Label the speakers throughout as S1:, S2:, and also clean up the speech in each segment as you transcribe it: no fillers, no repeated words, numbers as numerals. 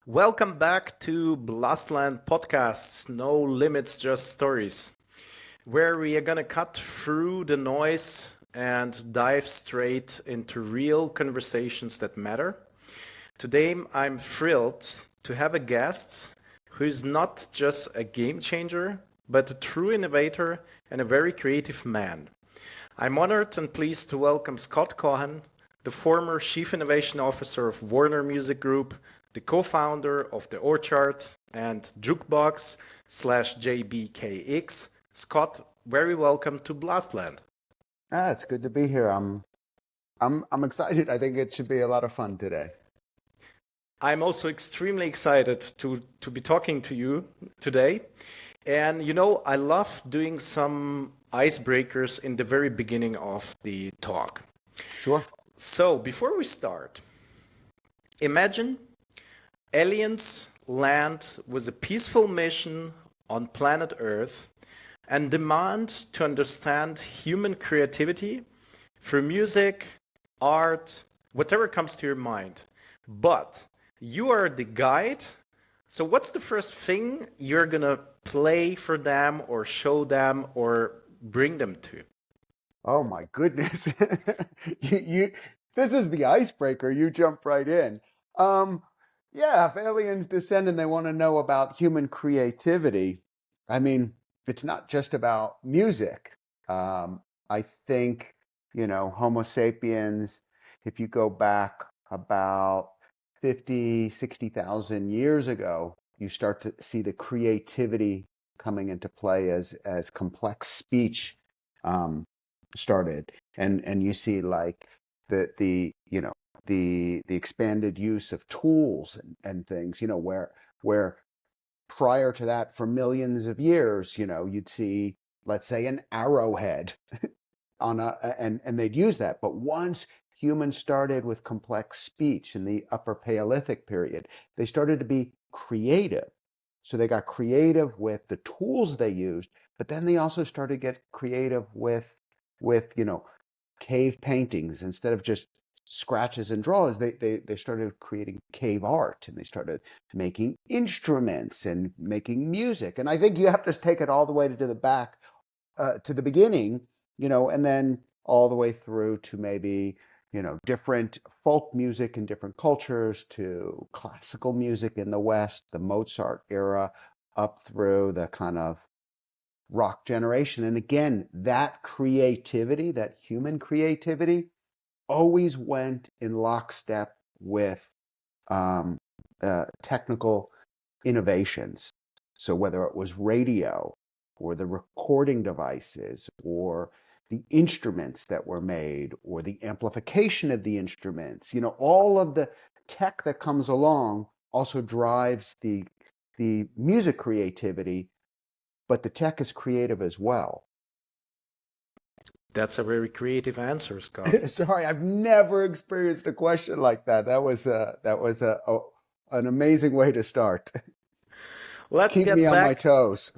S1: Welcome back to Blastland podcasts, no limits, just stories, where we are gonna cut through the noise and dive straight into real conversations that matter. Today, I'm thrilled to have a guest who's not just a game changer, but a true innovator and a very creative man. I'm honored and pleased to welcome Scott Cohen, the former Chief Innovation Officer of Warner Music Group, the co-founder of The Orchard and Jukebox slash JBKX. Scott, very welcome to Blastland.
S2: It's good to be here. I'm excited. I think it should be a lot of fun today.
S1: I'm also extremely excited to be talking to you today. And I love doing some icebreakers in the very beginning of the talk.
S2: Sure.
S1: So, before we start, imagine aliens land with a peaceful mission on planet Earth and demand to understand human creativity through music, art, whatever comes to your mind. But you are the guide. So, what's the first thing you're gonna play for them or show them or bring them to?
S2: Oh my goodness. You this is the icebreaker. You jump right in. Um, yeah, if aliens descend and they want to know about human creativity, I mean, it's not just about music. I think, Homo sapiens, if you go back about 50, 60,000 years ago, you start to see the creativity coming into play as complex speech um, started, and you see like the expanded use of tools and things, where prior to that, for millions of years, you'd see, let's say, an arrowhead on and they'd use that. But once humans started with complex speech in the Upper Paleolithic period, they started to be creative. So they got creative with the tools they used, but then they also started to get creative with cave paintings. Instead of just scratches and draws, they started creating cave art, and they started making instruments and making music. And I think you have to take it all the way to the back, to the beginning, and then all the way through to maybe, different folk music in different cultures, to classical music in the West, the Mozart era, up through the kind of rock generation. And again, that creativity, that human creativity, always went in lockstep with um, technical innovations. So whether it was radio or the recording devices or the instruments that were made or the amplification of the instruments, all of the tech that comes along also drives the music creativity, but the tech is creative as well.
S1: That's a very creative answer, Scott.
S2: Sorry, I've never experienced a question like that. That was an amazing way to start.
S1: Let's
S2: Keep me
S1: get
S2: on my
S1: back
S2: toes.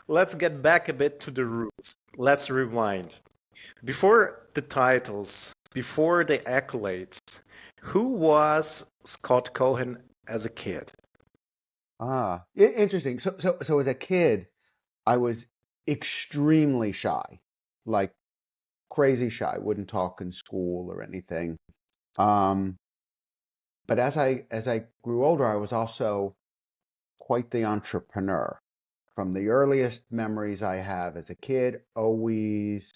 S1: let's get back a bit to the roots. Let's rewind. Before the titles, before the accolades, who was Scott Cohen as a kid?
S2: Interesting. So as a kid, I was extremely shy, like crazy shy. Wouldn't talk in school or anything. Um, but as I grew older, I was also quite the entrepreneur. From the earliest memories I have as a kid, always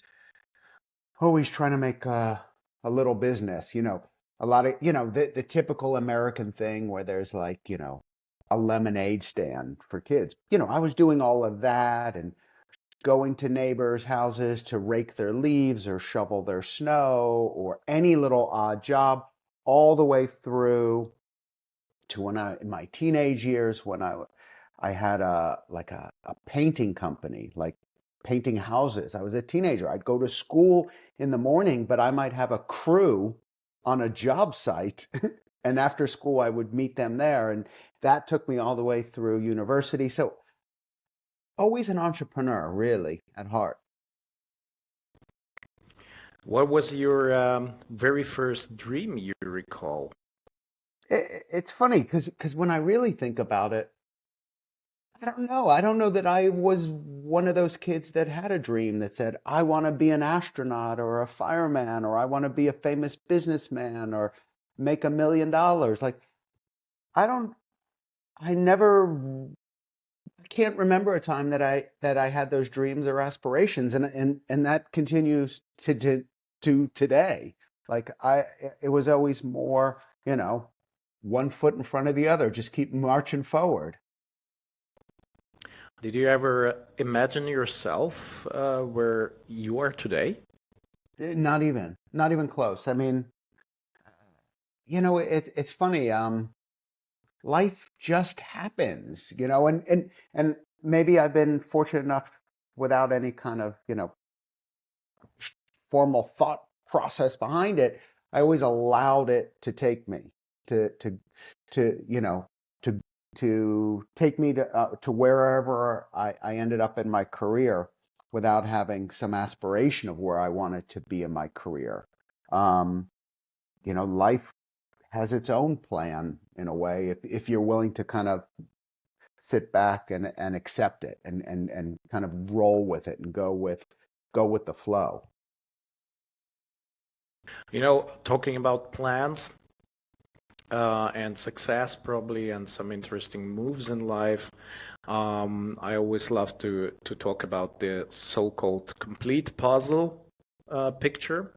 S2: trying to make a little business. A lot of, the typical American thing where there's like, a lemonade stand for kids. I was doing all of that and going to neighbors' houses to rake their leaves or shovel their snow or any little odd job, all the way through to when in my teenage years, when I had a painting company, like painting houses. I was a teenager. I'd go to school in the morning, but I might have a crew on a job site. And after school, I would meet them there. And that took me all the way through university. So always an entrepreneur, really, at heart.
S1: What was your very first dream you recall?
S2: It's funny because when I really think about it, I don't know. I don't know that I was one of those kids that had a dream that said, I want to be an astronaut or a fireman, or I want to be a famous businessman or make $1 million. Like, I don't, I never, I can't remember a time that I had those dreams or aspirations. And that continues to today. Like, it was always more, one foot in front of the other, just keep marching forward.
S1: Did you ever imagine yourself where you are today?
S2: Not even close. I mean, it's funny. Life just happens, and maybe I've been fortunate enough without any kind of, formal thought process behind it. I always allowed it to take me to, to, to, to, to take me to wherever I ended up in my career without having some aspiration of where I wanted to be in my career. Um, Life has its own plan in a way if you're willing to kind of sit back and accept it and kind of roll with it and go with the flow.
S1: Talking about plans and success, probably, and some interesting moves in life. I always love to talk about the so-called complete puzzle picture.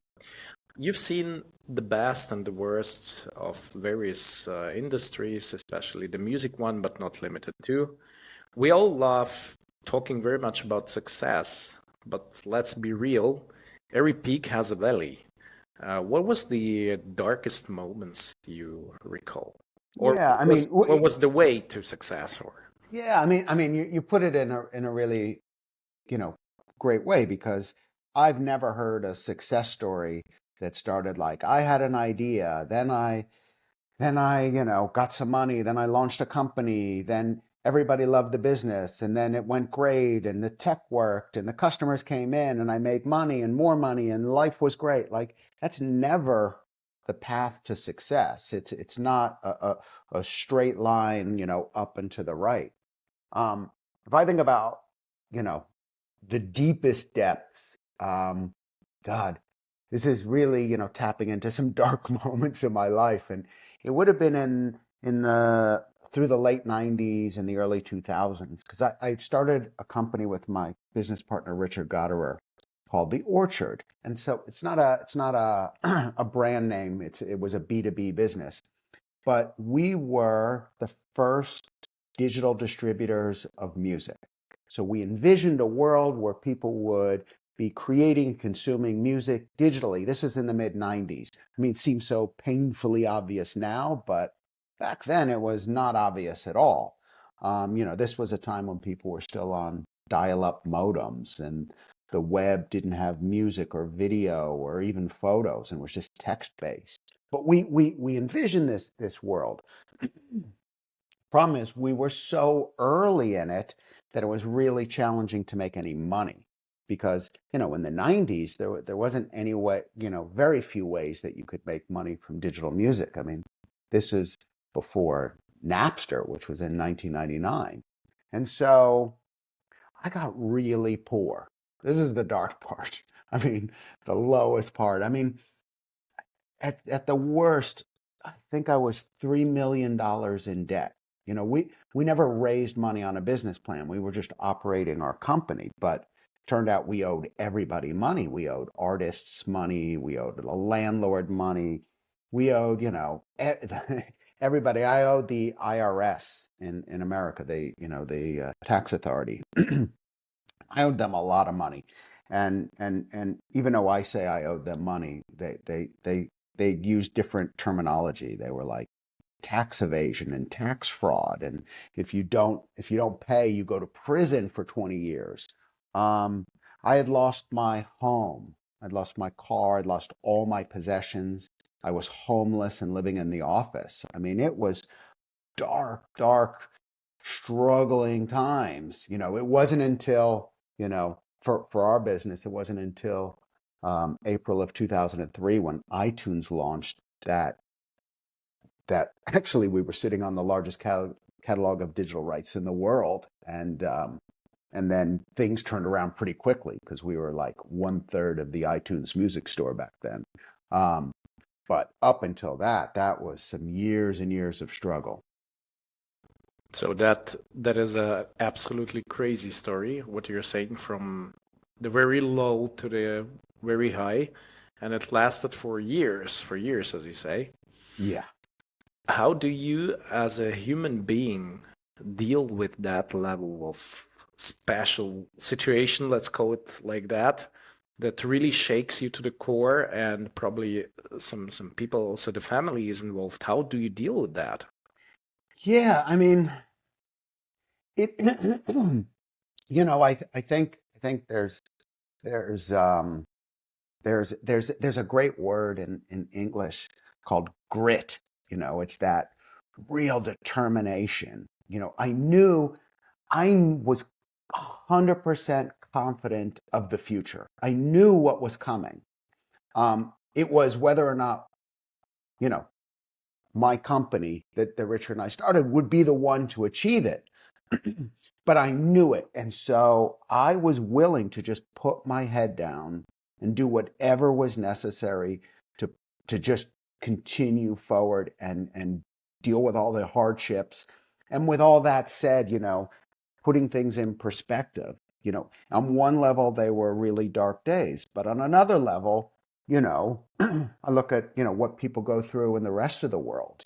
S1: You've seen the best and the worst of various industries, especially the music one, but not limited to. We all love talking very much about success, but let's be real, every peak has a valley. What was the darkest moments you recall? Or
S2: Yeah, I mean,
S1: what was the way to success? Or
S2: yeah, I mean, you put it in a really, you know, great way because I've never heard a success story that started like I had an idea, then I, got some money, then I launched a company, then everybody loved the business, and then it went great, and the tech worked, and the customers came in, and I made money and more money, and life was great. Like that's never the path to success. It's not a straight line, up and to the right. If I think about, you know, the deepest depths, God, this is really, tapping into some dark moments in my life. And it would have been in the through the late 90s and the early 2000s, because I started a company with my business partner, Richard Gotterer, called The Orchard. And so it's not a a brand name. It was a B2B business. But we were the first digital distributors of music. So we envisioned a world where people would be creating, consuming music digitally. This is in the mid 90s. I mean, it seems so painfully obvious now, but back then it was not obvious at all. This was a time when people were still on dial up modems and the web didn't have music or video or even photos and was just text based. But we envisioned this world. Problem is, we were so early in it that it was really challenging to make any money because, in the 90s, there wasn't any way, very few ways that you could make money from digital music. I mean, this is before Napster, which was in 1999. And so I got really poor. This is the dark part. I mean, the lowest part. I mean, at the worst, I think I was $3 million in debt. We never raised money on a business plan. We were just operating our company, but turned out we owed everybody money. We owed artists money. We owed the landlord money. We owed, everybody. I owed the IRS in America, the tax authority. I owed them a lot of money. And even though I say I owed them money, they used different terminology. They were like tax evasion and tax fraud. And if you don't pay, you go to prison for 20 years. I had lost my home. I'd lost my car. I'd lost all my possessions. I was homeless and living in the office. I mean, it was dark, dark, struggling times. It wasn't until, for our business, it wasn't until April of 2003 when iTunes launched that that actually we were sitting on the largest catalog of digital rights in the world, and then things turned around pretty quickly because we were like 1/3 of the iTunes music store back then. Um, but up until that, that was some years and years of struggle.
S1: So that is a absolutely crazy story, what you're saying, from the very low to the very high, and it lasted for years, as you say.
S2: Yeah.
S1: How do you, as a human being, deal with that level of special situation, let's call it like that, that really shakes you to the core, and probably some people, also the family is involved. How do you deal with that?
S2: Yeah, I mean, it I think there's there's a great word in English called grit. It's that real determination. I knew I was 100% confident of the future. I knew what was coming. It was whether or not, you know, my company that Richard and I started would be the one to achieve it. But I knew it. And so I was willing to just put my head down and do whatever was necessary to just continue forward and deal with all the hardships. And with all that said, putting things in perspective, on one level they were really dark days, but on another level, I look at, what people go through in the rest of the world,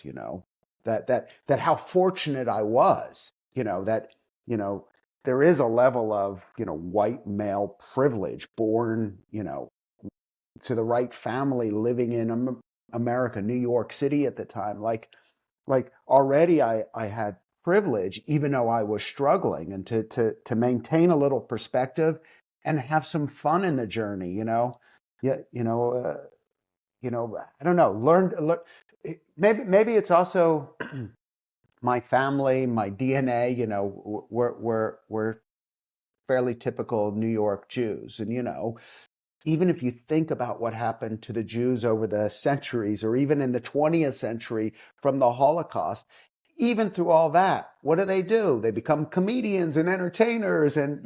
S2: that how fortunate I was, that, there is a level of, white male privilege, born, to the right family, living in America, New York City at the time. Like already I had privilege, even though I was struggling, and to maintain a little perspective and have some fun in the journey, yeah, I don't know, maybe it's also my family, my DNA, we're fairly typical New York Jews. And, even if you think about what happened to the Jews over the centuries, or even in the 20th century from the Holocaust, even through all that, what do? They become comedians and entertainers. And,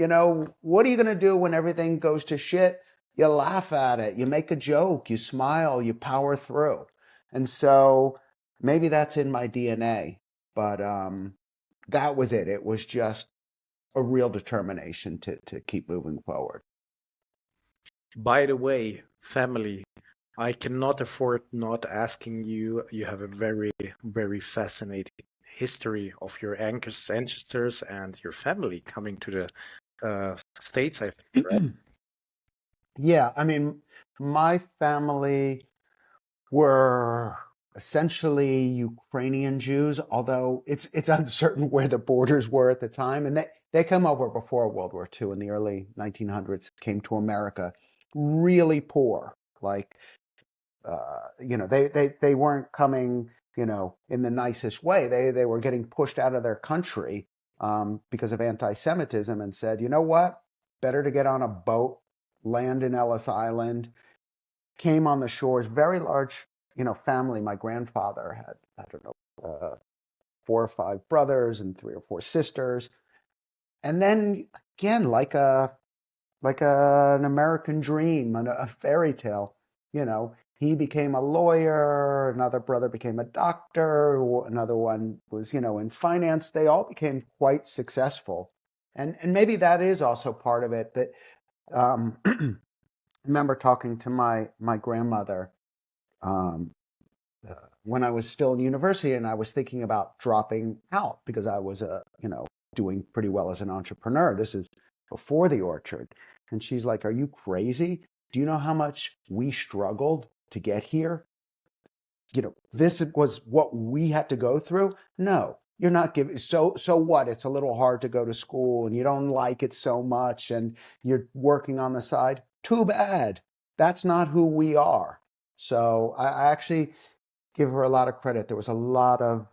S2: what are you going to do when everything goes to shit? You laugh at it, you make a joke, you smile, you power through. And so maybe that's in my DNA. But that was it. It was just a real determination to keep moving forward.
S1: By the way, family, I cannot afford not asking you. You have a very, very fascinating history of your ancestors and your family coming to the States, I think, right?
S2: Yeah, I mean, my family were essentially Ukrainian Jews, although it's uncertain where the borders were at the time. And they come over before World War II in the early 1900s, came to America really poor. Like, they weren't coming, in the nicest way. They were getting pushed out of their country because of anti-Semitism, and said, you know what? Better to get on a boat, land in Ellis Island. Came on the shores, very large, family. My grandfather had, I don't know, 4 or 5 brothers and 3 or 4 sisters. And then again, like an American dream and a fairy tale. He became a lawyer, another brother became a doctor, another one was, in finance. They all became quite successful. And maybe that is also part of it. That I remember talking to my grandmother um, when I was still in university, and I was thinking about dropping out because I was, doing pretty well as an entrepreneur. This is before the orchard. And she's like, are you crazy? Do you know how much we struggled to get here? This was what we had to go through. No, you're not giving. So what? It's a little hard to go to school and you don't like it so much and you're working on the side. Too bad. That's not who we are. So I actually give her a lot of credit. There was a lot of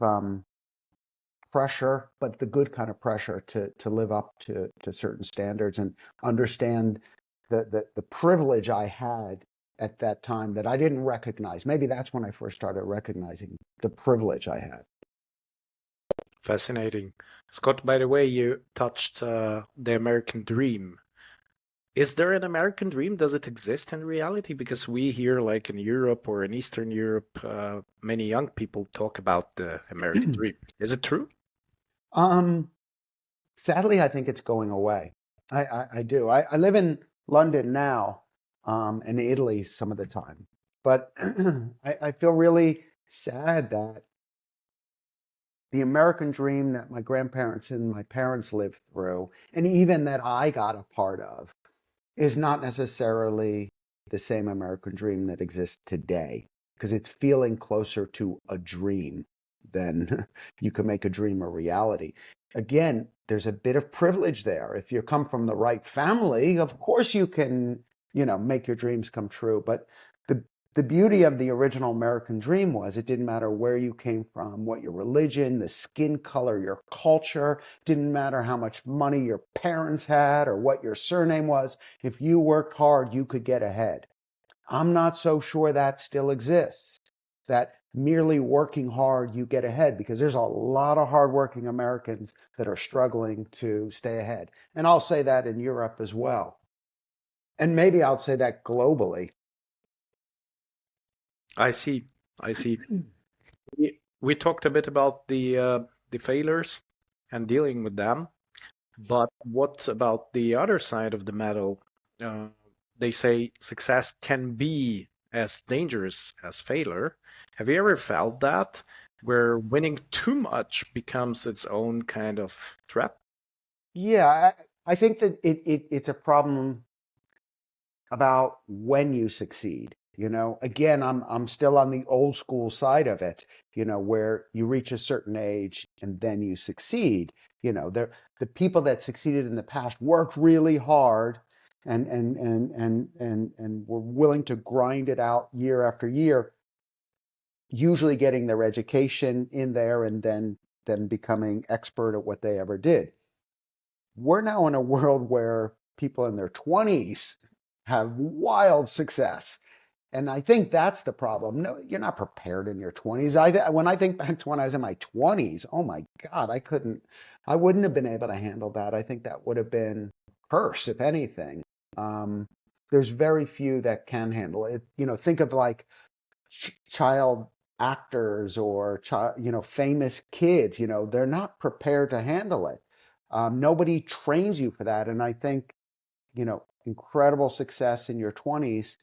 S2: pressure, but the good kind of pressure to live up to certain standards and understand the privilege I had at that time that I didn't recognize. Maybe that's when I first started recognizing the privilege I had.
S1: Fascinating. Scott, by the way, you touched the American dream. Is there an American dream? Does it exist in reality? Because we here, like in Europe or in Eastern Europe, many young people talk about the American dream. Is it true?
S2: um, Sadly, I think it's going away. I do. I live in London now, and Italy some of the time. But I feel really sad that the American dream that my grandparents and my parents lived through, and even that I got a part of, is not necessarily the same American dream that exists today, because it's feeling closer to a dream than you can make a dream a reality. Again, there's a bit of privilege there. If you come from the right family, of course you can, make your dreams come true. But the the beauty of the original American dream was it didn't matter where you came from, what your religion, the skin color, your culture, didn't matter how much money your parents had or what your surname was. If you worked hard, you could get ahead. I'm not so sure that still exists, that merely working hard, you get ahead, because there's a lot of hardworking Americans that are struggling to stay ahead. And I'll say that in Europe as well. And maybe I'll say that globally.
S1: I see. I see. We talked a bit about the failures and dealing with them, but what about the other side of the medal? Uh, they say success can be as dangerous as failure. Have you ever felt that, where winning too much becomes its own kind of trap?
S2: Yeah, I think that it's a problem about when you succeed. Again, I'm still on the old school side of it, where you reach a certain age and then you succeed. The people that succeeded in the past worked really hard and were willing to grind it out year after year, usually getting their education in there and then becoming expert at what they ever did. We're now in a world where people in their 20s have wild success. And I think that's the problem. No, you're not prepared in your 20s. When I think back to when I was in my 20s, oh my God, I wouldn't have been able to handle that. I think that would have been curse, if anything. Um, there's very few that can handle it. Think of like child actors or famous kids. They're not prepared to handle it. Nobody trains you for that. And I think incredible success in your 20s,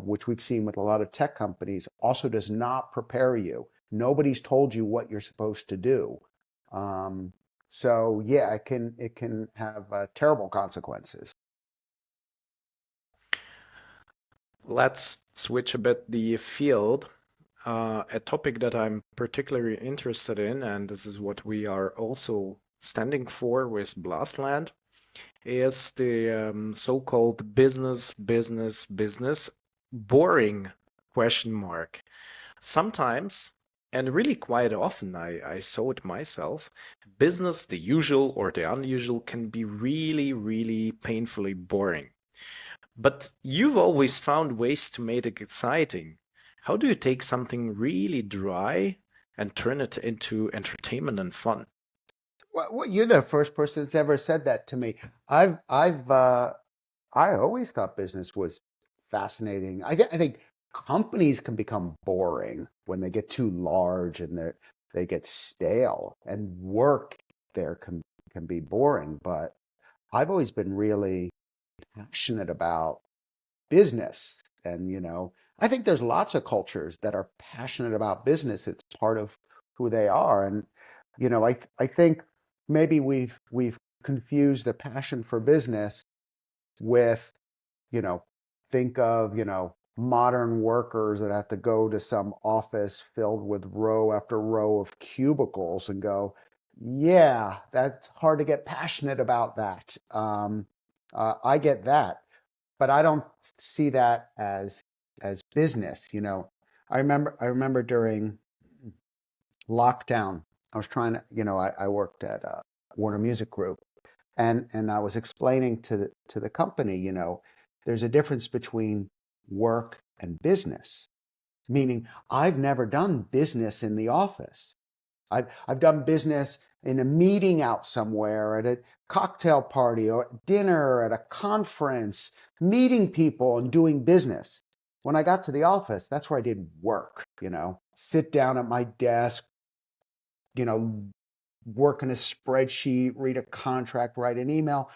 S2: which we've seen with a lot of tech companies, also does not prepare you. Nobody's told you what you're supposed to do. Um, so yeah, it can have terrible consequences.
S1: Let's switch a bit the field. A topic that I'm particularly interested in, and this is what we are also standing for with Blastland, is the so-called business, boring question mark. Sometimes, and really quite often, I saw it myself, business, the usual or the unusual, can be really, really painfully boring. But you've always found ways to make it exciting. How do you take something really dry and turn it into entertainment and fun?
S2: Well, you're the first person that's ever said that to me. I always thought business was fascinating. I think companies can become boring when they get too large and they get stale, and work there can be boring. But I've always been really passionate about business, and I think there's lots of cultures that are passionate about business. It's part of who they are, and I think maybe we've confused a passion for business with, you know, think of, modern workers that have to go to some office filled with row after row of cubicles and go, yeah, that's hard to get passionate about that. I get that, but I don't see that as business. I remember during lockdown, I was trying to, I worked at Warner Music Group, and I was explaining to the company, there's a difference between work and business. Meaning, I've never done business in the office. I've done business in a meeting out somewhere, at a cocktail party or dinner, at a conference, meeting people and doing business. When I got to the office, that's where I did work, sit down at my desk, you know, work in a spreadsheet, read a contract, write an email.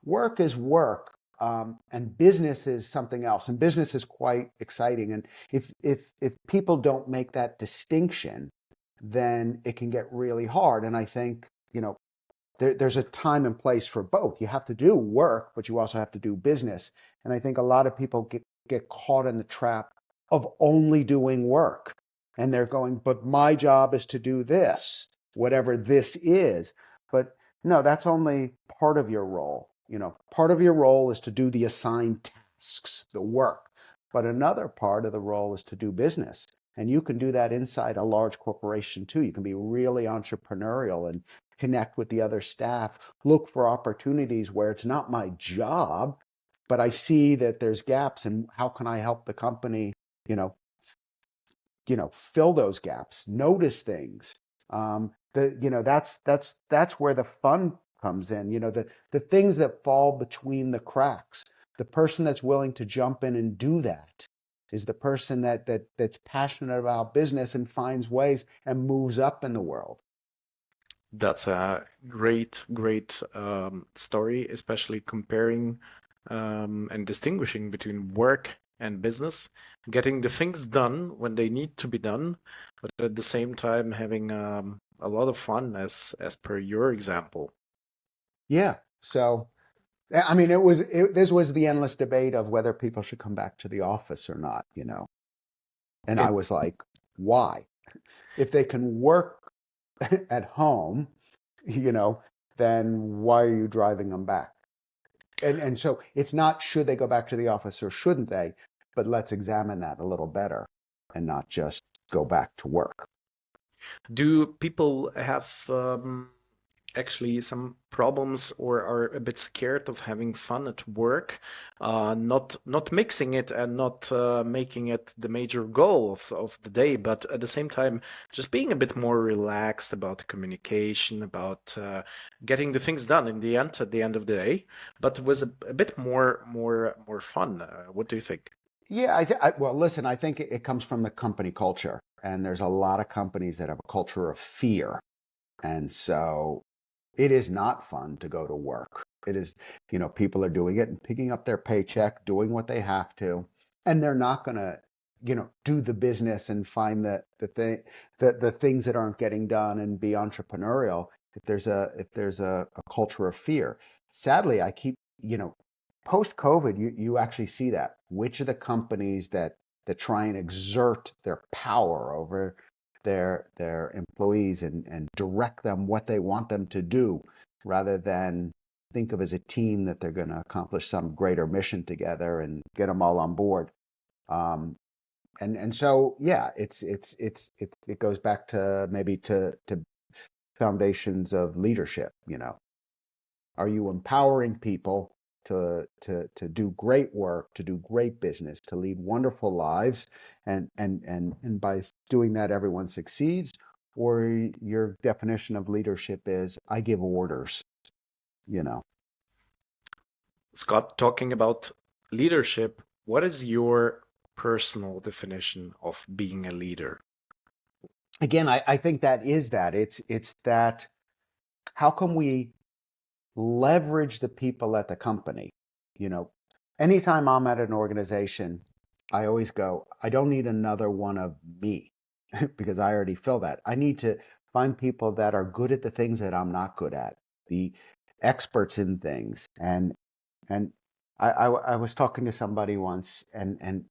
S2: Work is work. And business is something else, and business is quite exciting. And if people don't make that distinction, then it can get really hard. And I think there's a time and place for both. You have to do work, but you also have to do business. And I think a lot of people get caught in the trap of only doing work, and they're going, but my job is to do this, whatever this is. But no, that's only part of your role. Part of your role is to do the assigned tasks, the work. But another part of the role is to do business. And you can do that inside a large corporation too. You can be really entrepreneurial and connect with the other staff, look for opportunities where it's not my job, but I see that there's gaps, and how can I help the company, fill those gaps, notice things. That's where the fun comes in. The things that fall between the cracks. The person that's willing to jump in and do that is the person that's passionate about business and finds ways and moves up in the world.
S1: That's a great story, especially comparing and distinguishing between work and business, getting the things done when they need to be done, but at the same time having a lot of fun, as per your example.
S2: Yeah. So, I mean, this was the endless debate of whether people should come back to the office or not, And I
S1: It,
S2: was like, why? If they can work at home, then why are you driving them back? And so it's not should they go back to the office or shouldn't they, but let's examine that a little better and not just go back to work.
S1: do people have actually some problems or are a bit scared of having fun at work, not mixing it and not making it the major goal of the day, but at the same time just being a bit more relaxed about communication, about getting the things done in the end at the end of the day, but with a bit more fun. What do you think?
S2: Yeah, well, listen, I think it comes from the company culture, and there's a lot of companies that have a culture of fear. And so it is not fun to go to work. It is, people are doing it and picking up their paycheck, doing what they have to, and they're not going to, do the business and find the things that aren't getting done and be entrepreneurial if there's a culture of fear. Sadly, I keep, post COVID, you actually see that. Which are the companies that try and exert their power over their employees and direct them what they want them to do, rather than think of as a team that they're going to accomplish some greater mission together and get them all on board. And so yeah, it goes back to maybe to foundations of leadership. Are you empowering people to do great work, to do great business, to lead wonderful lives, and by doing that, everyone succeeds? Or your definition of leadership is, I give orders, you know?
S1: Scott, talking about leadership, what is your personal definition of being a leader?
S2: Again, I think that is that. It's that, how can we leverage the people at the company? You know, anytime I'm at an organization, I always go, I don't need another one of me because I already feel that. I need to find people that are good at the things that I'm not good at, the experts in things. And I was talking to somebody once, and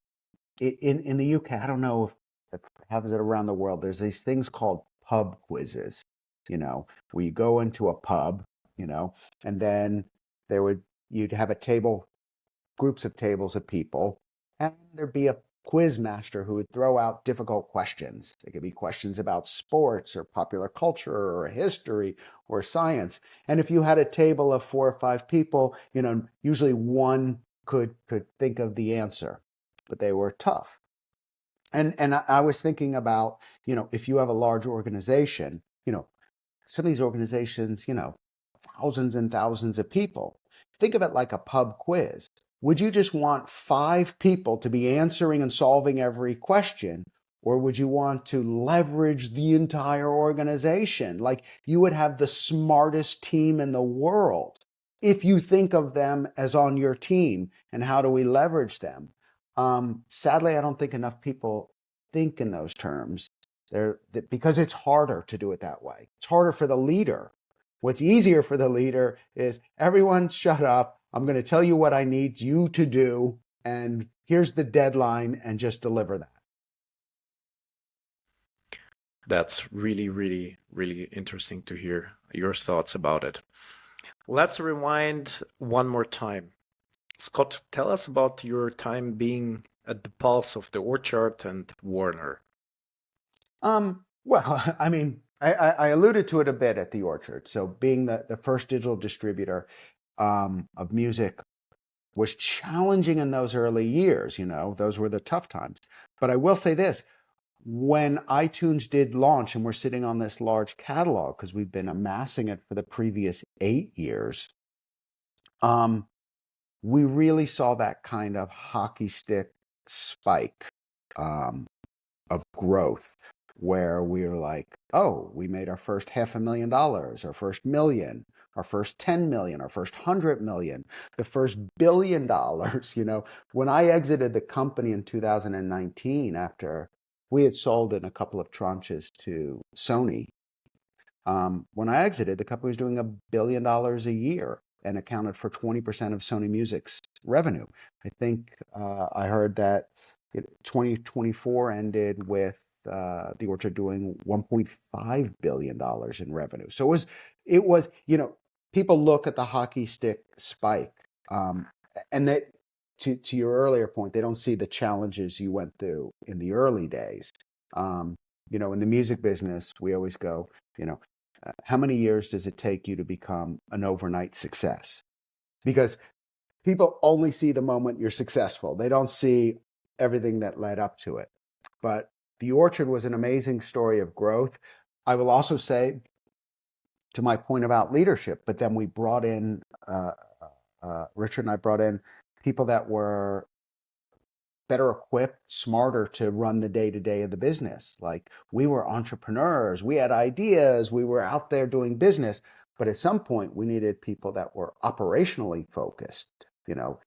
S2: in the UK, I don't know if it happens around the world, there's these things called pub quizzes, where you go into a pub, and then you'd have a table, groups of tables of people, and there'd be a quiz master who would throw out difficult questions. It could be questions about sports or popular culture or history or science. And if you had a table of 4 or 5 people, usually one could think of the answer. but they were tough. And I was thinking about, if you have a large organization, some of these organizations, thousands and thousands of people. Think of it like a pub quiz. Would you just want 5 people to be answering and solving every question? Or would you want to leverage the entire organization? Like you would have the smartest team in the world if you think of them as on your team. And how do we leverage them? Sadly, I don't think enough people think in those terms. Because it's harder to do it that way. It's harder for the leader. What's easier for the leader is everyone shut up. I'm going to tell you what I need you to do. And here's the deadline and just deliver that.
S1: That's really, really, really interesting to hear your thoughts about it. Let's rewind one more time. Scott, tell us about your time being at the pulse of the Orchard and Warner.
S2: Well, I mean, I alluded to it a bit at the Orchard. So being the first digital distributor of music was challenging in those early years. Those were the tough times. But I will say this, when iTunes did launch and we're sitting on this large catalog because we've been amassing it for the previous 8 years, we really saw that kind of hockey stick spike of growth where we were like, oh, we made our first $500,000, our first million, our first 10 million, our first 100 million, the first $1 billion. When I exited the company in 2019, after we had sold in a couple of tranches to Sony, when I exited, the company was doing $1 billion a year and accounted for 20% of Sony Music's revenue. I think I heard that 2024 ended with the Orchard doing $1.5 billion in revenue. So it was, people look at the hockey stick spike, and that to your earlier point, they don't see the challenges you went through in the early days. In the music business, we always go, how many years does it take you to become an overnight success? Because people only see the moment you're successful. They don't see everything that led up to it. But the Orchard was an amazing story of growth. I will also say, to my point about leadership, but then we brought in, Richard and I brought in people that were better equipped, smarter to run the day-to-day of the business. Like we were entrepreneurs, we had ideas, we were out there doing business, but at some point we needed people that were operationally focused,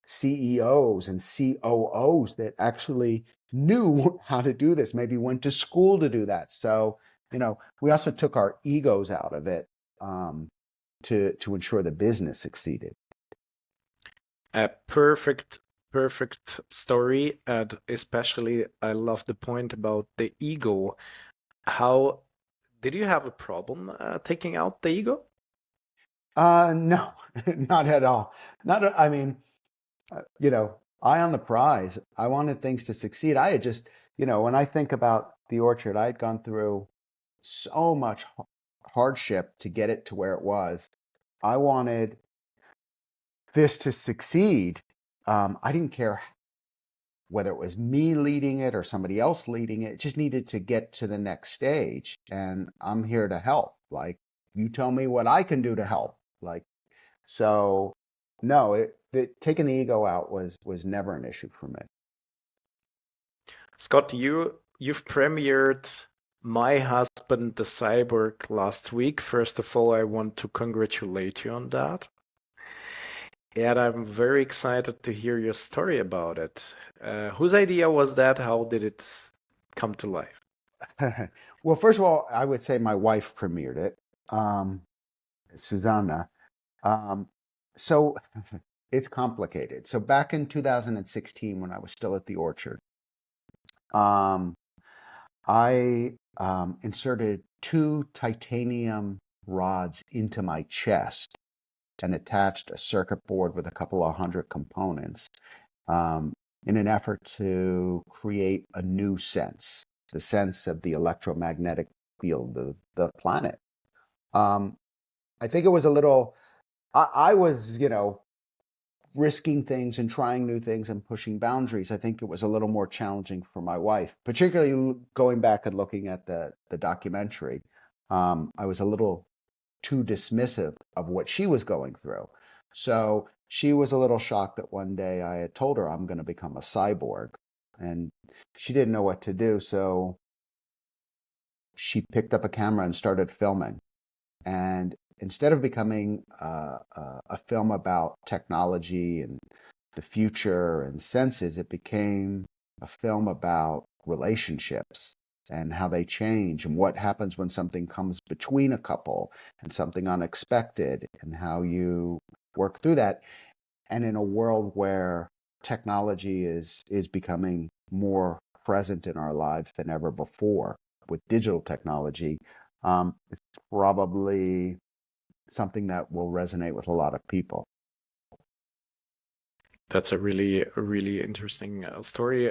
S2: CEOs and COOs that actually knew how to do this, maybe went to school to do that. So, we also took our egos out of it to ensure the business succeeded.
S1: A perfect story, and especially I love the point about the ego. How did you have a problem taking out the ego?
S2: No, not at all. I mean, eye on the prize. I wanted things to succeed. I had just, when I think about the Orchard, I had gone through so much hardship to get it to where it was. I wanted this to succeed. I didn't care whether it was me leading it or somebody else leading it. It just needed to get to the next stage. And I'm here to help. Like, you tell me what I can do to help. Like, so no, taking the ego out was never an issue for me.
S1: Scott, you've premiered My Husband the Cyborg last week. First of all, I want to congratulate you on that. And I'm very excited to hear your story about it. Whose idea was that? How did it come to life?
S2: Well, first of all, I would say my wife premiered it, Susanna. So it's complicated. So back in 2016, when I was still at the Orchard, I inserted 2 titanium rods into my chest and attached a circuit board with a couple of 100 components in an effort to create a new sense, the sense of the electromagnetic field of the planet. I think it was a little, I was, risking things and trying new things and pushing boundaries. I think it was a little more challenging for my wife, particularly going back and looking at the documentary. I was a little too dismissive of what she was going through. So she was a little shocked that one day I had told her I'm going to become a cyborg, and she didn't know what to do. So she picked up a camera and started filming. And instead of becoming a film about technology and the future and senses, it became a film about relationships and how they change and what happens when something comes between a couple and something unexpected and how you work through that. And in a world where technology is becoming more present in our lives than ever before with digital technology, it's probably something that will resonate with a lot of people.
S1: That's a really interesting story.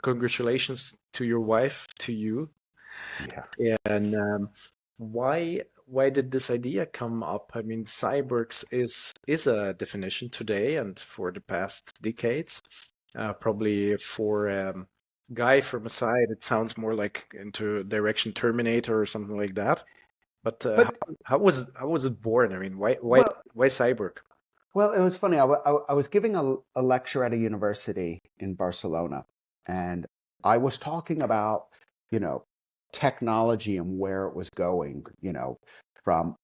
S1: Congratulations to your wife, to you.
S2: Yeah.
S1: And why did this idea come up? I mean, cyborgs is a definition today and for the past decades. Probably for guy from a side, it sounds more like into direction Terminator or something like that. But
S2: But
S1: how was it born? I mean,
S2: well,
S1: why cyborg?
S2: well, it was funny. I was giving a lecture at a university in Barcelona, and I was talking about, you know, technology and where it was going, from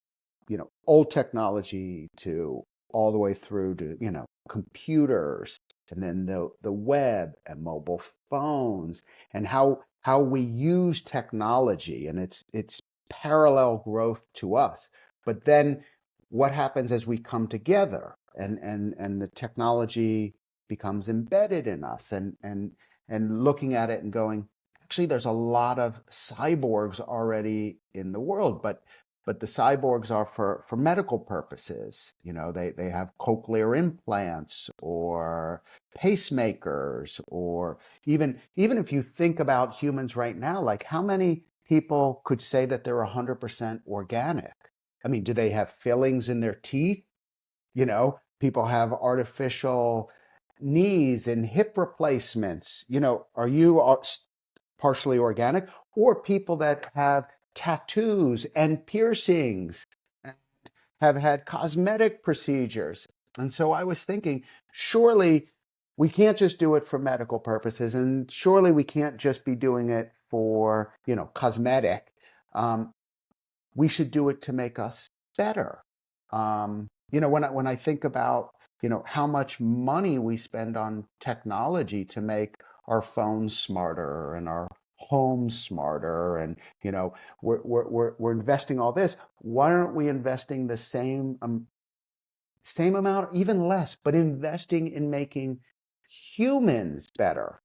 S2: old technology to all the way through to, computers, and then the web and mobile phones, and how we use technology and its parallel growth to us. But then what happens as we come together and the technology becomes embedded in us, and looking at it and going, actually, there's a lot of cyborgs already in the world, but the cyborgs are for medical purposes. They have cochlear implants or pacemakers, or even if you think about humans right now, like how many people could say that they're 100% organic? I mean, do they have fillings in their teeth? People have artificial knees and hip replacements. Are you partially organic? Or people that have tattoos and piercings and have had cosmetic procedures. And so I was thinking, surely we can't just do it for medical purposes, and surely we can't just be doing it for, cosmetic. Um, we should do it to make us better. When I think about, how much money we spend on technology to make our phones smarter and our homes smarter, and we're investing all this. Why aren't we investing the same amount, even less, but investing in making humans better?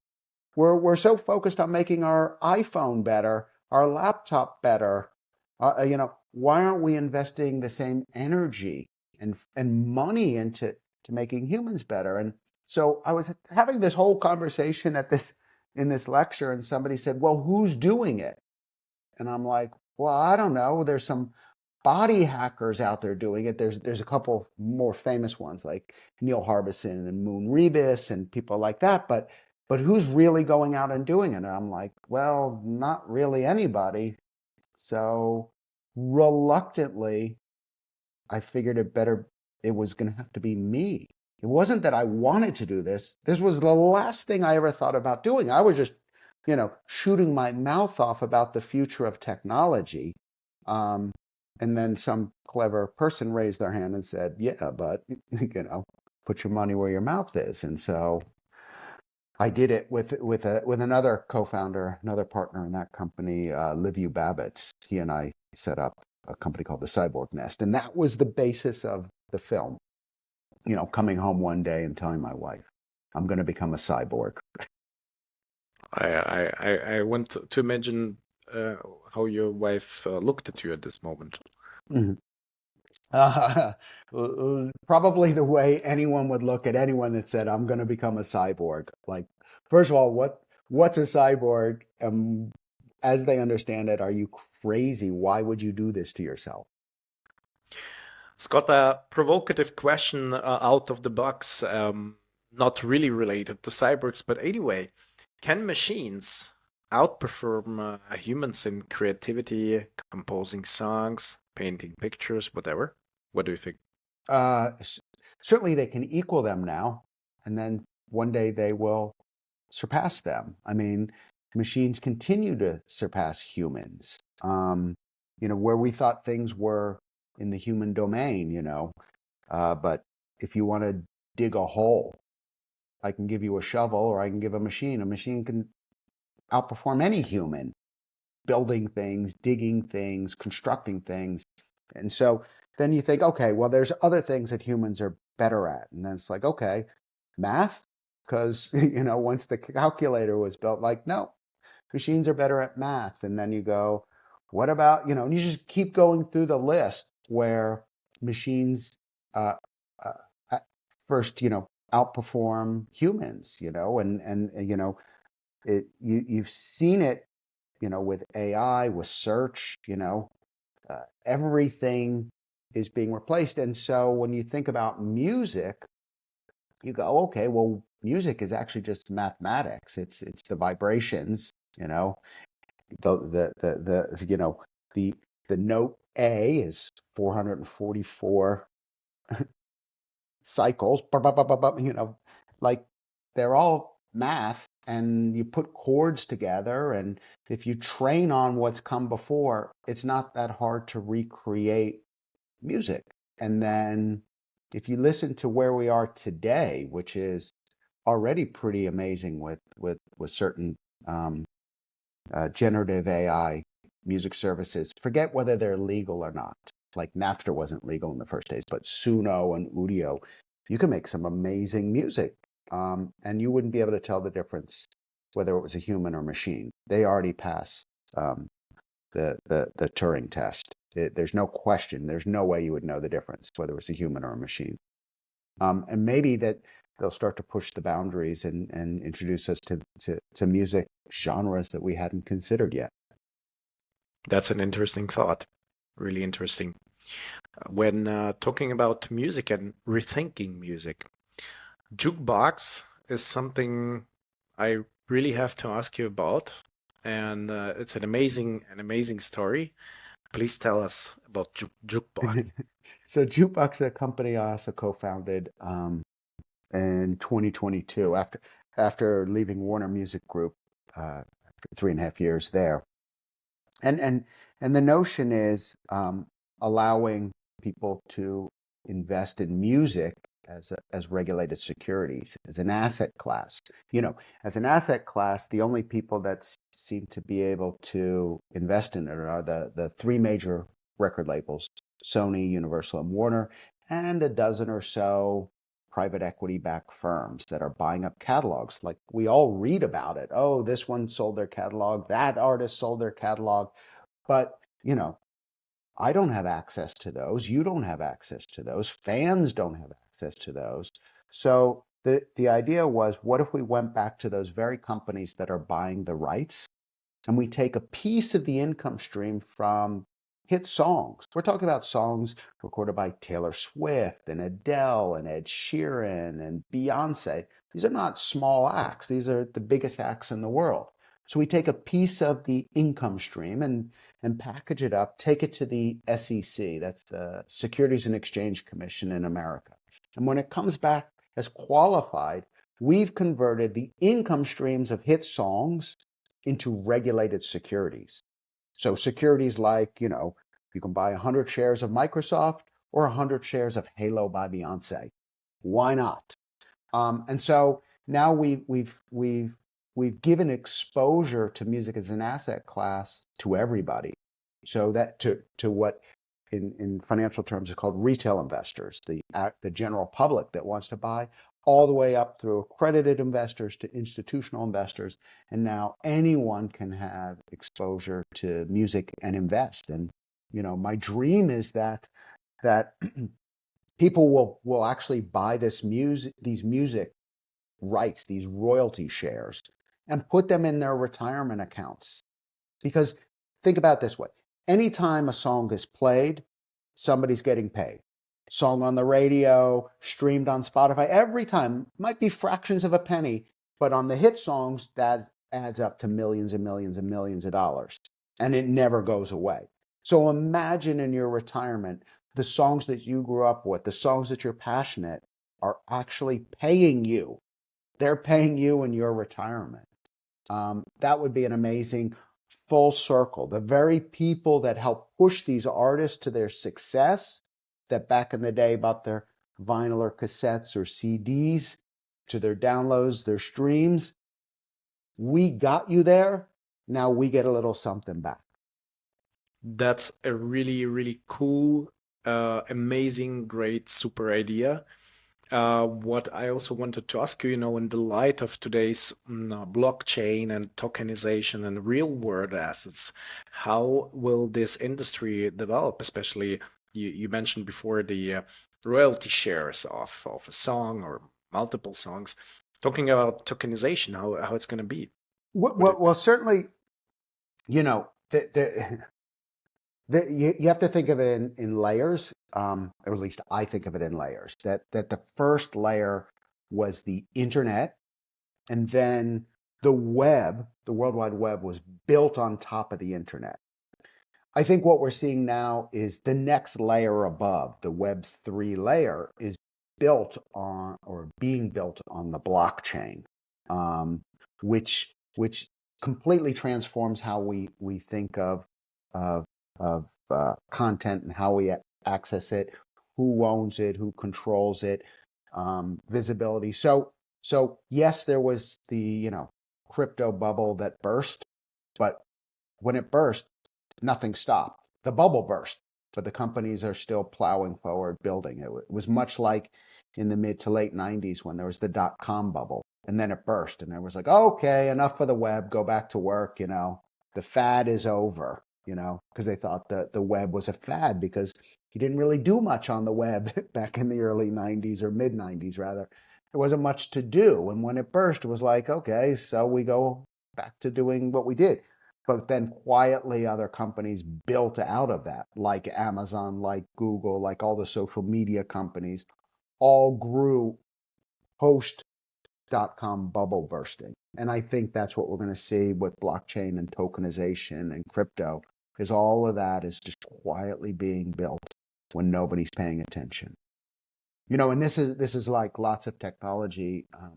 S2: We're so focused on making our iPhone better, our laptop better. Why aren't we investing the same energy and money into making humans better? And so I was having this whole conversation in this lecture, and somebody said, "Well, who's doing it?" And I'm like, "Well, I don't know. There's some body hackers out there doing it. There's a couple more famous ones like Neil Harbison and Moon Rebus and people like that, but who's really going out and doing it?" And I'm like, "Well, not really anybody." So reluctantly, I figured it was going to have to be me. It wasn't that I wanted to do this. This was the last thing I ever thought about doing. I was just, shooting my mouth off about the future of technology. Um, and then some clever person raised their hand and said, "Yeah, but, put your money where your mouth is." And so I did it with another co-founder, another partner in that company, Liviu Babitz. He and I set up a company called the Cyborg Nest, and that was the basis of the film. Coming home one day and telling my wife, "I'm going to become a cyborg."
S1: I want to imagine how your wife looked at you at this moment.
S2: Mhm. Uh, Probably the way anyone would look at anyone that said, "I'm going to become a cyborg." Like, first of all, what's a cyborg? As they understand it, are you crazy? Why would you do this to yourself?
S1: Scott, a provocative question out of the box, not really related to cyborgs, but anyway, can machines outperform humans in creativity, composing songs, painting pictures, whatever? What do you think?
S2: Uh, s- Certainly they can equal them now, and then one day they will surpass them. I mean, machines continue to surpass humans. Where we thought things were in the human domain, but if you want to dig a hole, I can give you a shovel or I can give a machine. A machine can outperform any human building things, digging things, constructing things. And so then you think, okay, well, there's other things that humans are better at. And then it's like, okay, math, because, once the calculator was built, like, no, machines are better at math. And then you go, what about, and you just keep going through the list where machines uh, uh, first, outperform humans, you've seen it, with AI, with search, everything is being replaced. And so when you think about music, you go, okay, well, music is actually just mathematics. It's the vibrations, the the the note A is 444 cycles, like they're all math, and you put chords together, and if you train on what's come before, it's not that hard to recreate music. And then if you listen to where we are today, which is already pretty amazing with certain um, generative AI music services, forget whether they're legal or not. Like Napster wasn't legal in the first days, but Suno and Udio, you can make some amazing music. And you wouldn't be able to tell the difference whether it was a human or machine. They already passed um, the Turing test. There's no question. There's no way you would know the difference whether it was a human or a machine. And maybe that they'll start to push the boundaries and introduce us to music genres that we hadn't considered yet.
S1: That's an interesting thought. Really interesting. When talking about music and rethinking music, Jukebox is something I really have to ask you about, and it's an amazing story. Please tell us about Jukebox.
S2: So Jukebox, a company I also co-founded in 2022 after leaving Warner Music Group, after 3.5 years there. And and the notion is allowing people to invest in music as regulated securities, as an asset class. As an asset class, the only people that seem to be able to invest in it are the three major record labels: Sony, Universal, and Warner, and a dozen or so private equity backed firms that are buying up catalogs. Like we all read about it. Oh, this one sold their catalog, that artist sold their catalog. But, I don't have access to those. You don't have access to those. Fans don't have access to those. So the idea was, what if we went back to those very companies that are buying the rights, and we take a piece of the income stream from hit songs? We're talking about songs recorded by Taylor Swift and Adele and Ed Sheeran and Beyonce. These are not small acts. These are the biggest acts in the world. So we take a piece of the income stream and package it up, take it to the SEC, that's the Securities and Exchange Commission in America. And when it comes back as qualified, we've converted the income streams of hit songs into regulated securities. So securities like, you can buy 100 shares of Microsoft or 100 shares of Halo by Beyonce. Why not? And so now we've given exposure to music as an asset class to everybody. So that to what in financial terms is called retail investors, the general public that wants to buy, all the way up through accredited investors to institutional investors. And now anyone can have exposure to music and invest. And my dream is that people will actually buy these music rights, these royalty shares, and put them in their retirement accounts. Because think about it this way: anytime a song is played, somebody's getting paid. Song on the radio, streamed on Spotify, every time, might be fractions of a penny, but on the hit songs, that adds up to millions and millions and millions of dollars. And it never goes away. So imagine in your retirement, the songs that you grew up with, the songs that you're passionate are actually paying you. They're paying you in your retirement. That would be an amazing full circle. The very people that help push these artists to their success, that back in the day bought their vinyl or cassettes or CDs, to their downloads, their streams, we got you there. Now we get a little something back.
S1: That's a really, really cool, amazing, great, super idea. What I also wanted to ask you, in the light of today's blockchain and tokenization and real world assets, how will this industry develop? Especially, you mentioned before the royalty shares of a song or multiple songs. Talking about tokenization, how it's going to be?
S2: Well, certainly, you know, you have to think of it in layers, or at least I think of it in layers. That the first layer was the internet, and then the web, the World Wide Web, was built on top of the internet. I think what we're seeing now is the next layer above, the Web3 layer, is built on or being built on the blockchain, which completely transforms how we think of content and how we access it, who owns it, who controls it, visibility. So yes, there was the crypto bubble that burst, but when it burst, nothing stopped. The bubble burst, but the companies are still plowing forward, building. It was much like in the mid to late 90s when there was the dot-com bubble, and then it burst, and there was like, okay, enough for the web, go back to work, the fad is over, because they thought that the web was a fad because you didn't really do much on the web back in the early 90s or mid 90s, rather. There wasn't much to do. And when it burst, it was like, okay, so we go back to doing what we did. But then quietly other companies built out of that, like Amazon, like Google, like all the social media companies, all grew post dot-com bubble bursting. And I think that's what we're going to see with blockchain and tokenization and crypto, is all of that is just quietly being built when nobody's paying attention. And this is like lots of technology. I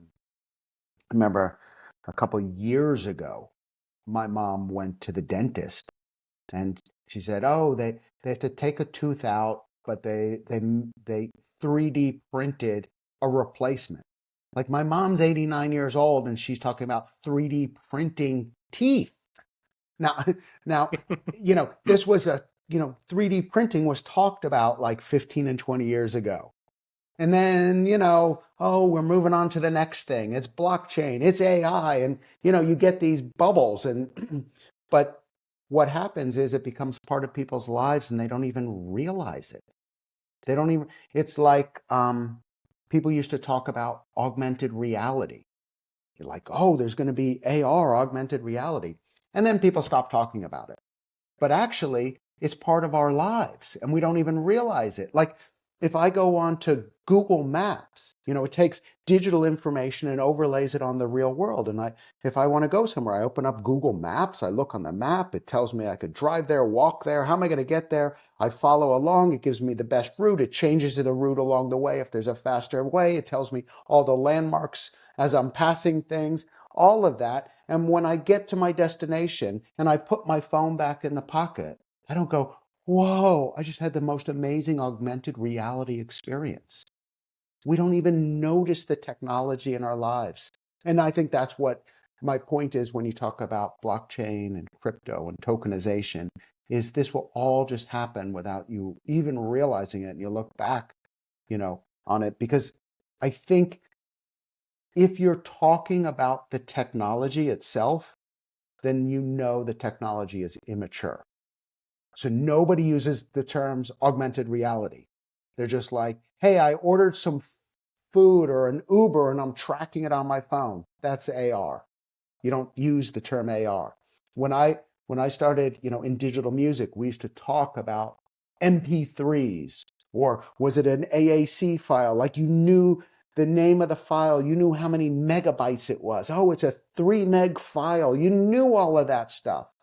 S2: remember a couple of years ago, my mom went to the dentist and she said, oh, they had to take a tooth out, but they 3D printed a replacement. Like, my mom's 89 years old and she's talking about 3D printing teeth. Now, now, this was 3D printing was talked about like 15 and 20 years ago. And then, oh, we're moving on to the next thing. It's blockchain, it's AI, and you get these bubbles but what happens is it becomes part of people's lives and they don't even realize it. They don't even, it's like people used to talk about augmented reality. You're like, oh, there's going to be AR, augmented reality. And then people stop talking about it. But actually, it's part of our lives and we don't even realize it. Like, if I go on to Google Maps, it takes digital information and overlays it on the real world. And if I want to go somewhere, I open up Google Maps, I look on the map, it tells me I could drive there, walk there. How am I going to get there? I follow along, it gives me the best route. It changes the route along the way. If there's a faster way, it tells me all the landmarks as I'm passing things, all of that. And when I get to my destination and I put my phone back in the pocket, I don't go, whoa, I just had the most amazing augmented reality experience. We don't even notice the technology in our lives. And I think that's what my point is when you talk about blockchain and crypto and tokenization, is this will all just happen without you even realizing it. And you look back, on it, because I think if you're talking about the technology itself, then the technology is immature. So nobody uses the terms augmented reality. They're just like, hey, I ordered some food or an Uber and I'm tracking it on my phone. That's AR. You don't use the term AR. When I started, in digital music, we used to talk about MP3s Or was it an AAC file? Like you knew the name of the file, you knew how many megabytes it was. Oh, it's a 3 meg file. You knew all of that stuff.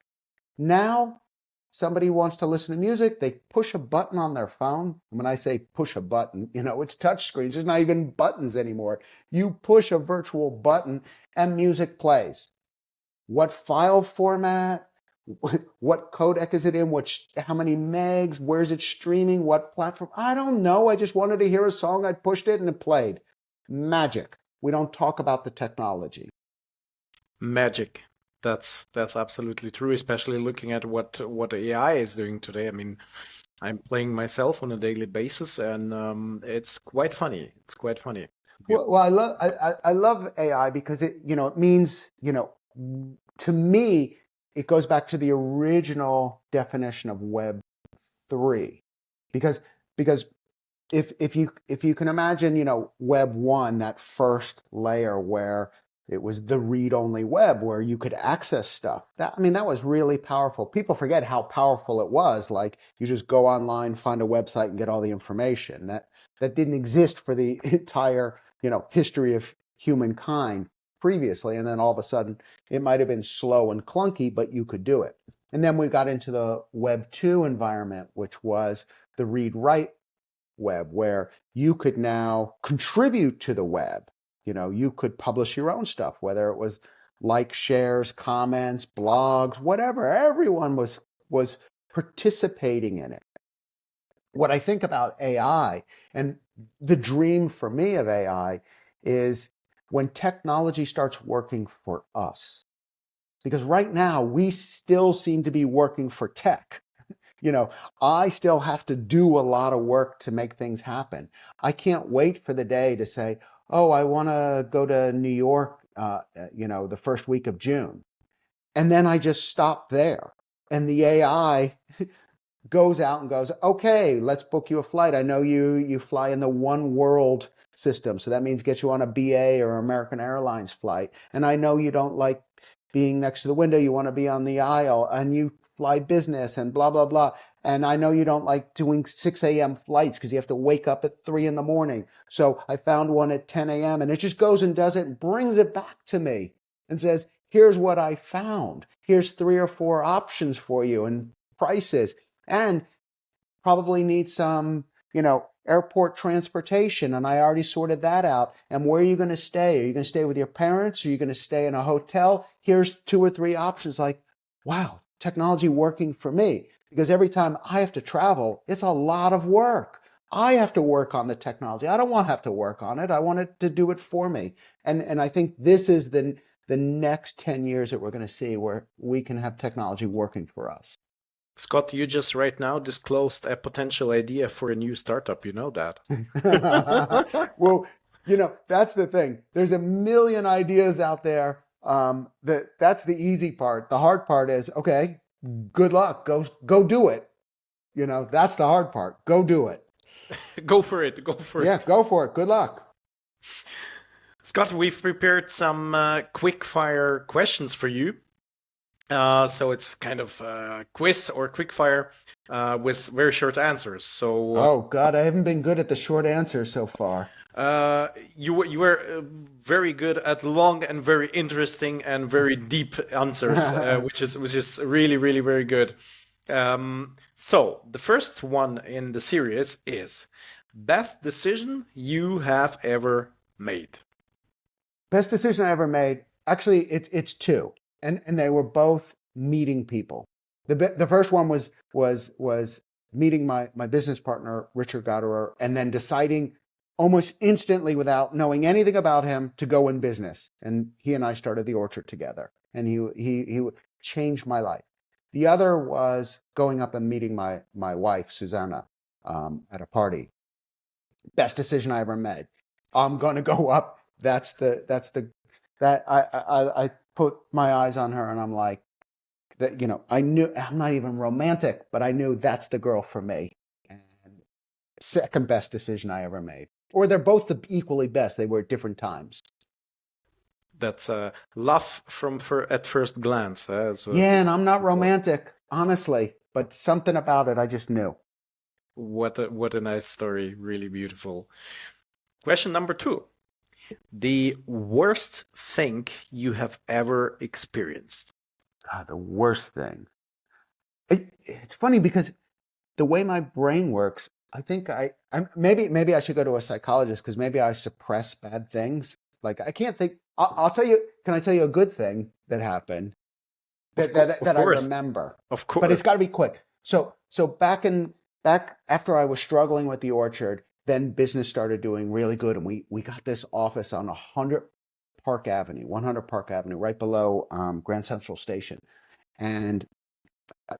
S2: Now, somebody wants to listen to music, they push a button on their phone. And when I say push a button, it's touch screens. There's not even buttons anymore. You push a virtual button and music plays. What file format? What codec is it in? How many megs? Where's it streaming? What platform? I don't know. I just wanted to hear a song. I pushed it and it played. Magic. We don't talk about the technology.
S1: Magic. That's absolutely true, especially looking at what AI is doing today. I mean, I'm playing myself on a daily basis, and it's quite funny. It's quite funny.
S2: Well, I love AI because it means to me it goes back to the original definition of Web 3, because if you can imagine Web 1, that first layer where it was the read-only web where you could access stuff. That was really powerful. People forget how powerful it was. Like you just go online, find a website, and get all the information. That didn't exist for the entire history of humankind previously. And then all of a sudden, it might have been slow and clunky, but you could do it. And then we got into the Web 2 environment, which was the read-write web, where you could now contribute to the web. You could publish your own stuff, whether it was like, shares, comments, blogs, whatever. Everyone was participating in it. What I think about AI, and the dream for me of AI, is when technology starts working for us. Because right now, we still seem to be working for tech. I still have to do a lot of work to make things happen. I can't wait for the day to say, oh, I want to go to New York, the first week of June. And then I just stop there. And the AI goes out and goes, okay, let's book you a flight. I know you fly in the One World system. So that means get you on a BA or American Airlines flight. And I know you don't like being next to the window. You want to be on the aisle, and you fly business and blah, blah, blah. And I know you don't like doing 6 a.m. flights because you have to wake up at 3 in the morning. So I found one at 10 a.m. and it just goes and does it and brings it back to me and says, here's what I found. Here's 3 or 4 options for you and prices. And probably need some, airport transportation. And I already sorted that out. And where are you going to stay? Are you going to stay with your parents? Are you going to stay in a hotel? Here's 2 or 3 options. Like, wow, technology working for me. Because every time I have to travel, it's a lot of work. I have to work on the technology. I don't want to have to work on it. I want it to do it for me. And I think this is the next 10 years that we're going to see where we can have technology working for us.
S1: Scott, you just right now disclosed a potential idea for a new startup. You know that.
S2: Well, that's the thing. There's a million ideas out there. That's the easy part. The hard part is, okay, good luck. Go do it. That's the hard part. Go do it.
S1: Go for it. Go for it.
S2: Yeah, go for it. Good luck.
S1: Scott, we've prepared some quick fire questions for you. So it's kind of a quiz or quick fire with very short answers. So
S2: oh God, I haven't been good at the short answers so far.
S1: You were very good at long and very interesting and very deep answers, which is really very good. So the first one in the series is best decision you have ever made.
S2: Best decision I ever made. Actually, it's 2. And they were both meeting people. The first one was meeting my business partner, Richard Gotterer, and then deciding almost instantly, without knowing anything about him, to go in business. And he and I started the Orchard together. And he changed my life. The other was going up and meeting my wife, Susanna, at a party. Best decision I ever made. I'm going to go up. I put my eyes on her and I'm like, I knew, I'm not even romantic, but I knew that's the girl for me. And second best decision I ever made. Or they're both the equally best. They were at different times.
S1: That's love at first glance.
S2: Yeah, and I'm not romantic, honestly, but something about it I just knew.
S1: what a nice story. Really beautiful. Question number two. The worst thing you have ever experienced.
S2: God, the worst thing. It's funny because the way my brain works, I think maybe I should go to a psychologist because maybe I suppress bad things. Like I can't think. I'll tell you. Can I tell you a good thing that happened
S1: Of
S2: that I
S1: course.
S2: remember?
S1: Of
S2: But
S1: course.
S2: it's got to be quick. So back after I was struggling with the orchard, then business started doing really good, and we got this office on 100 Park Avenue, right below Grand Central Station, and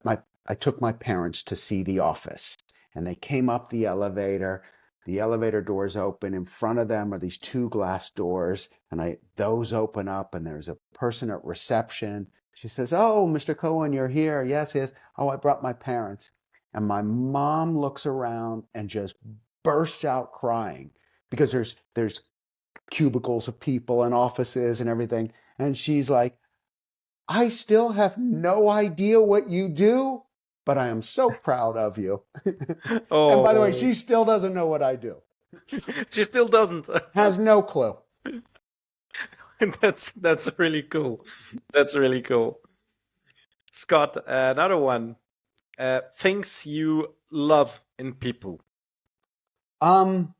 S2: my I took my parents to see the office, and they came up the elevator. The elevator doors open. In front of them are these two glass doors, and those open up, and there's a person at reception. She says, "Oh, Mr. Cohen, you're here." Yes, yes. Oh, I brought my parents. And my mom looks around and just bursts out crying because there's cubicles of people and offices and everything. And she's like, I still have no idea what you do, but I am so proud of you. And by the way,
S1: Oh,
S2: she still doesn't know what I do.
S1: she still doesn't.
S2: Has no clue.
S1: That's really cool. That's really cool. Scott, another one. Things you love in people.
S2: Um,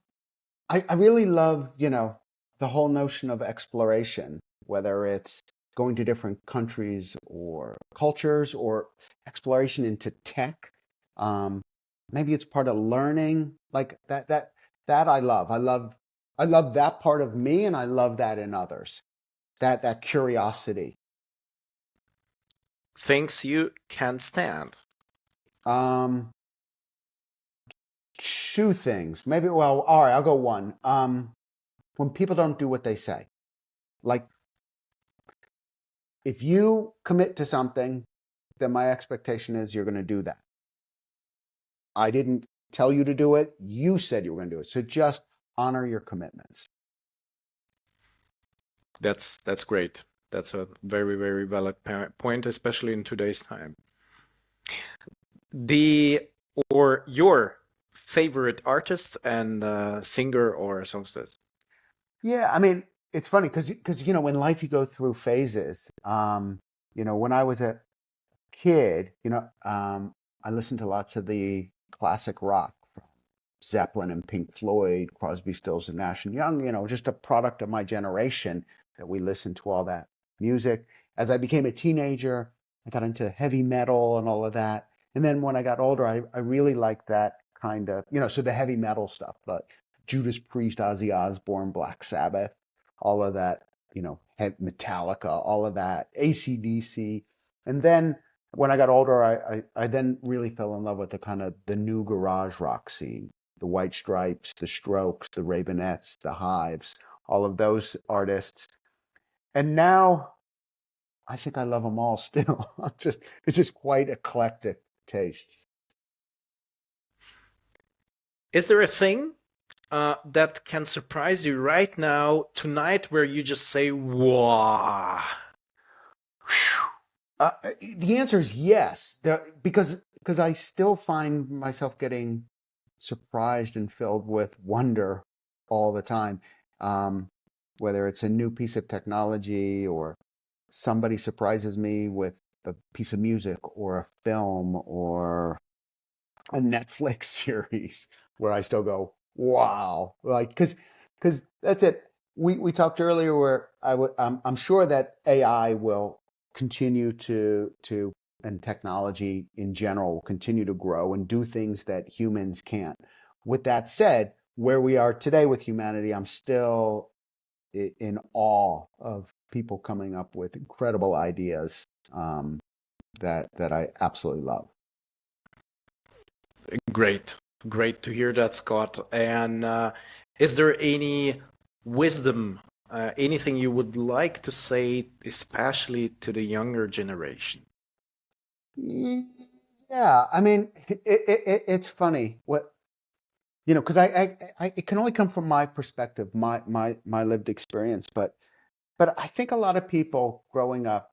S2: I really love, the whole notion of exploration, whether it's going to different countries or cultures or exploration into tech. Um, Maybe it's part of learning, like that I love. I love that part of me, and I love that in others. That curiosity.
S1: Things you can't stand.
S2: Um, Two things. Maybe, well, all right, I'll go one. When people don't do what they say. Like if you commit to something, then my expectation is you're going to do that. I didn't tell you to do it. You said you were going to do it. So just honor your commitments.
S1: That's great. That's a very, very valid point, especially in today's time. The or your favorite artist and singer or songstress.
S2: Yeah, I mean, it's funny because in life you go through phases. When I was a kid, I listened to lots of the classic rock from Zeppelin and Pink Floyd, Crosby, Stills and Nash and Young, just a product of my generation that we listened to all that music. As I became a teenager, I got into heavy metal and all of that. And then when I got older, I really liked that kind of, so the heavy metal stuff, like Judas Priest, Ozzy Osbourne, Black Sabbath, all of that, Metallica, all of that, AC/DC. And then when I got older, I then really fell in love with the kind of the new garage rock scene, the White Stripes, the Strokes, the Ravenettes, the Hives, all of those artists. And now I think I love them all still. It's just quite eclectic tastes.
S1: Is there a thing that can surprise you right now, tonight, where you just say, wow?
S2: The answer is yes, because I still find myself getting surprised and filled with wonder all the time. Um, Whether it's a new piece of technology or somebody surprises me with a piece of music or a film or a Netflix series where I still go, wow, like because that's it. We talked earlier where I'm sure that AI will continue to and technology in general will continue to grow and do things that humans can't. With that said, where we are today with humanity, I'm still in awe of people coming up with incredible ideas that I absolutely love.
S1: Great. Great to hear that, Scott. And is there any wisdom, anything you would like to say, especially to the younger generation?
S2: Yeah, I mean, it's funny what because it can only come from my perspective, my lived experience, but I think a lot of people growing up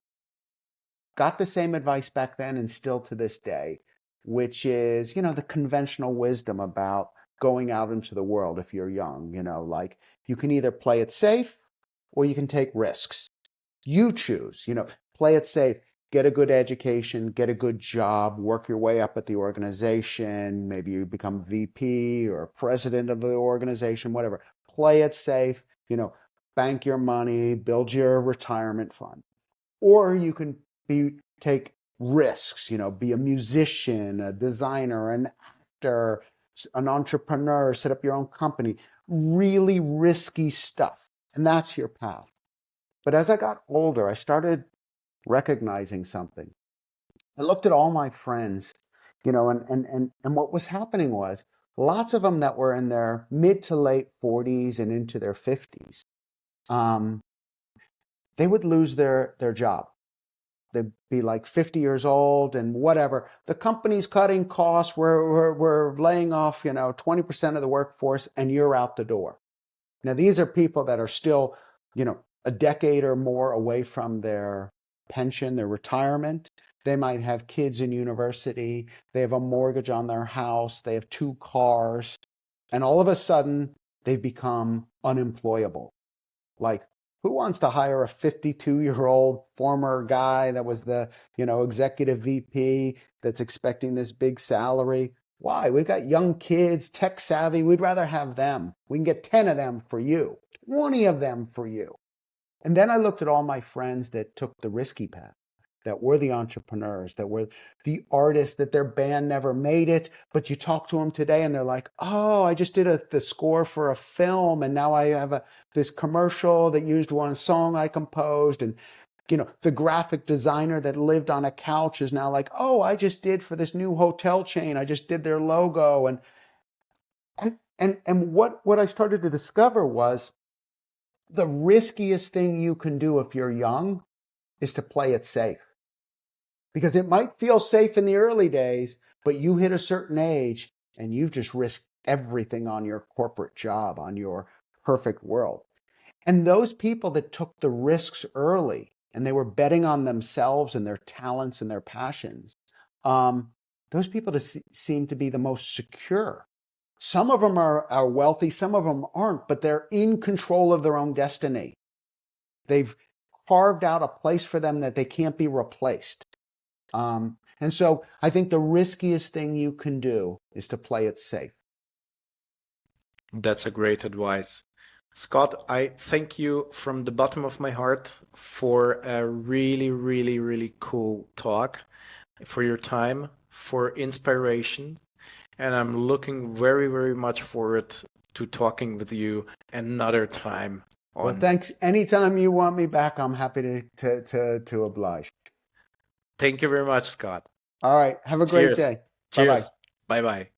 S2: got the same advice back then and still to this day. which is, the conventional wisdom about going out into the world if you're young, like you can either play it safe or you can take risks. You choose, play it safe, get a good education, get a good job, work your way up at the organization. Maybe you become VP or president of the organization, whatever. Play it safe, bank your money, build your retirement fund. Or you can take risks, be a musician, a designer, an actor, an entrepreneur, set up your own company, really risky stuff. And that's your path. But as I got older, I started recognizing something. I looked at all my friends, and what was happening was lots of them that were in their mid to late 40s and into their 50s, they would lose their job. They'd be like 50 years old and whatever. The company's cutting costs. We're laying off, 20% of the workforce, and you're out the door. Now, these are people that are still, a decade or more away from their pension, their retirement. They might have kids in university. They have a mortgage on their house. They have 2 cars. And all of a sudden, they've become unemployable. Like, who wants to hire a 52-year-old former guy that was the, executive VP that's expecting this big salary? Why? We've got young kids, tech savvy. We'd rather have them. We can get 10 of them for you, 20 of them for you. And then I looked at all my friends that took the risky path, that were the entrepreneurs, that were the artists, that their band never made it. But you talk to them today and they're like, oh, I just did the score for a film. And now I have this commercial that used one song I composed. And, the graphic designer that lived on a couch is now like, oh, I just did for this new hotel chain. I just did their logo. And what I started to discover was the riskiest thing you can do if you're young is to play it safe. Because it might feel safe in the early days, but you hit a certain age and you've just risked everything on your corporate job, on your perfect world. And those people that took the risks early and they were betting on themselves and their talents and their passions, those people seem to be the most secure. Some of them are wealthy, some of them aren't, but they're in control of their own destiny. They've carved out a place for them that they can't be replaced. And so I think the riskiest thing you can do is to play it safe.
S1: That's a great advice. Scott, I thank you from the bottom of my heart for a really, really, really cool talk, for your time, for inspiration. And I'm looking very, very much forward to talking with you another time
S2: Well,
S1: on.
S2: thanks. Anytime you want me back, I'm happy to oblige.
S1: Thank you very much, Scott.
S2: All right. Have a great
S1: Cheers.
S2: day. Bye-bye.
S1: Cheers. Bye bye.